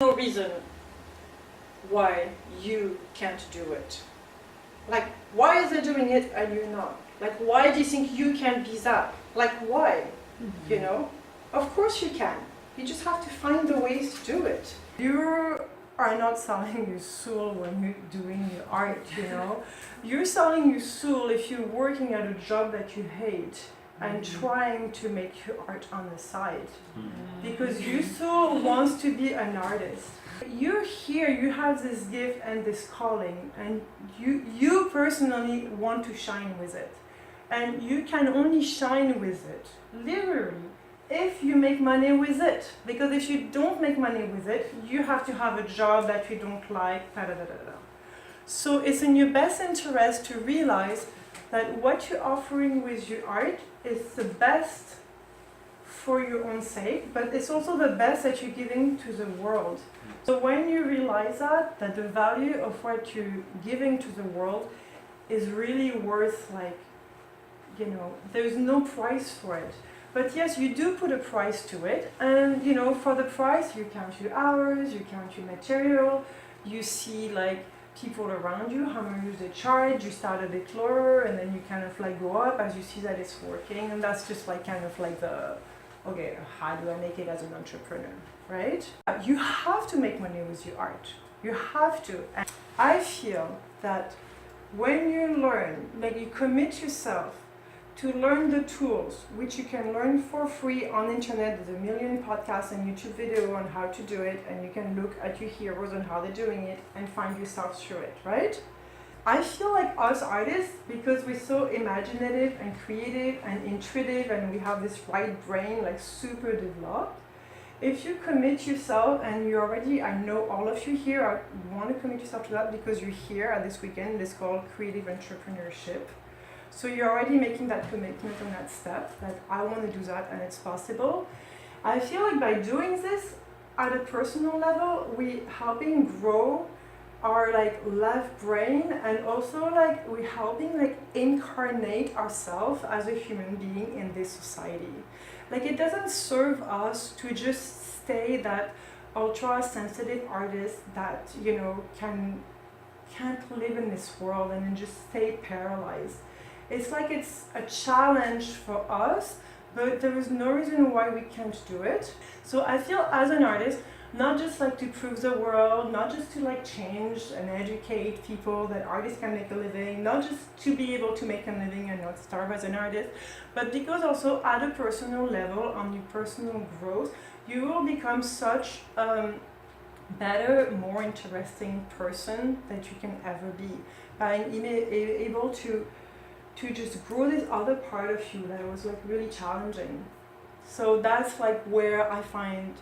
No reason why you can't do it. Like, why is it doing it and you're not? Like, why do you think you can be that? Like, why? Mm-hmm. You know? Of course you can. You just have to find the ways to do it. You are not selling your soul when you're doing your art, you know? You're selling your soul if you're working at a job that you hate and trying to make your art on the side. Because your soul wants to be an artist. You're here, you have this gift and this calling, and you personally want to shine with it. And you can only shine with it, literally, if you make money with it. Because if you don't make money with it, you have to have a job that you don't like, So it's in your best interest to realize that what you're offering with your art is the best for your own sake, but it's also the best that you're giving to the world. So when you realize that the value of what you're giving to the world is really worth, like, you know, there's no price for it. But yes, you do put a price to it, and you know, for the price, you count your hours, you count your material, you see like people around you, how much they charge, you start a bit lower, and then you kind of like go up as you see that it's working, and that's just like kind of like the, okay, how do I make it as an entrepreneur, right? You have to make money with your art. You have to. And I feel that when you learn, like you commit yourself to learn the tools, which you can learn for free on the internet. There's a million podcasts and YouTube video on how to do it, and you can look at your heroes and how they're doing it and find yourself through it, right? I feel like us artists, because we're so imaginative and creative and intuitive and we have this right brain, like super developed, if you commit yourself, and you already, I know all of you here want to commit yourself to that because you're here at this weekend. It's called Creative Entrepreneurship. So you're already making that commitment on that step, that I want to do that and it's possible. I feel like by doing this at a personal level, we're helping grow our like left brain, and also like we're helping like incarnate ourselves as a human being in this society. Like it doesn't serve us to just stay that ultra sensitive artist that, you know, can't live in this world and then just stay paralyzed. It's like it's a challenge for us, but there is no reason why we can't do it. So I feel as an artist, not just like to prove the world, not just to like change and educate people that artists can make a living, not just to be able to make a living and not starve as an artist, but because also at a personal level, on your personal growth, you will become such a better, more interesting person that you can ever be by being able to just grow this other part of you that was like really challenging. So that's like where I find,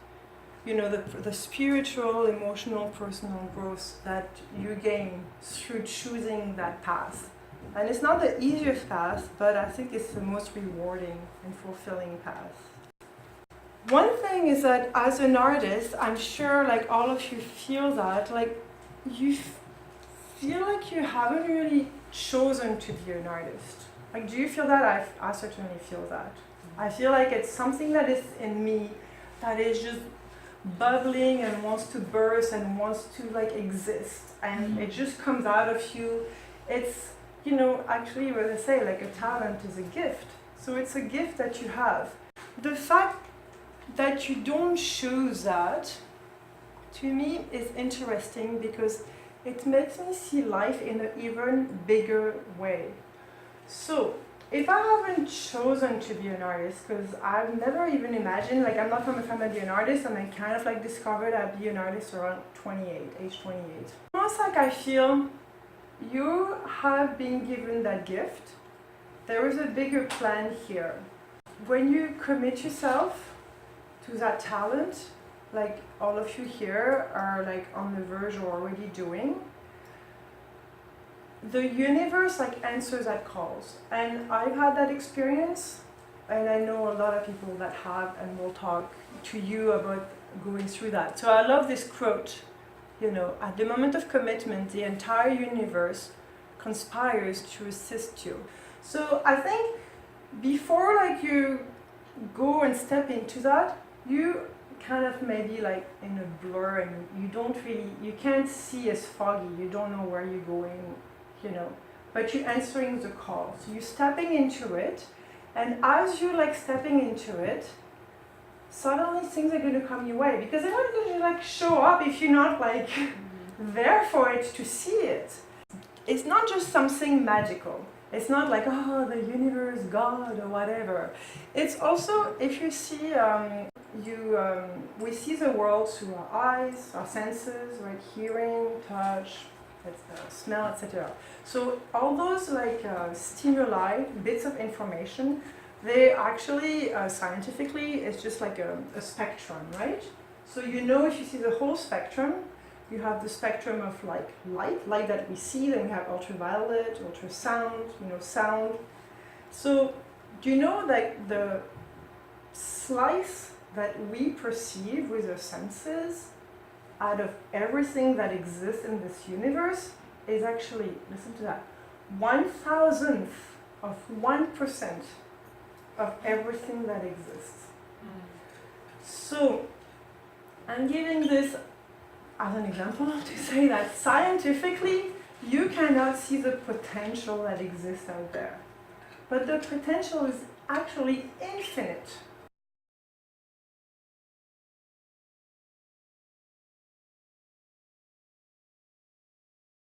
you know, the spiritual, emotional, personal growth that you gain through choosing that path. And it's not the easiest path, but I think it's the most rewarding and fulfilling path. One thing is that as an artist, I'm sure like all of you feel that, like you feel like you haven't really chosen to be an artist. Like, do you feel that? I certainly feel that. I feel like it's something that is in me that is just bubbling and wants to burst and wants to like exist, and it just comes out of you. It's, you know, actually what I say, like a talent is a gift. So it's a gift that you have. The fact that you don't choose that, to me, is interesting because it makes me see life in an even bigger way. So, if I haven't chosen to be an artist, because I've never even imagined, like I'm not from a family to be an artist, and I kind of like discovered I'd be an artist around age 28. Almost like I feel you have been given that gift. There is a bigger plan here. When you commit yourself to that talent, like all of you here are like on the verge or already doing, the universe like answers that calls. And I've had that experience, and I know a lot of people that have and will talk to you about going through that. So I love this quote, you know, at the moment of commitment, the entire universe conspires to assist you. So I think before like you go and step into that, you kind of maybe like in a blur, and you can't see, as foggy, you don't know where you're going, you know, but you're answering the call. So you're stepping into it, and as you're like stepping into it, suddenly things are going to come your way, because they're not going to like show up if you're not like there for it to see it. It's not just something magical. It's not like, oh, the universe, God, or whatever. It's also, if you see, we see the world through our eyes, our senses, right? Hearing, touch, smell, etc. So all those like stimuli, bits of information, they actually, scientifically, it's just like a spectrum, right? So you know, if you see the whole spectrum, you have the spectrum of like light that we see, then we have ultraviolet, ultrasound, you know, sound. So do you know that the slice that we perceive with our senses out of everything that exists in this universe is actually, listen to that, 1,000th of 1% of everything that exists. So I'm giving this as an example to say that scientifically you cannot see the potential that exists out there. But the potential is actually infinite.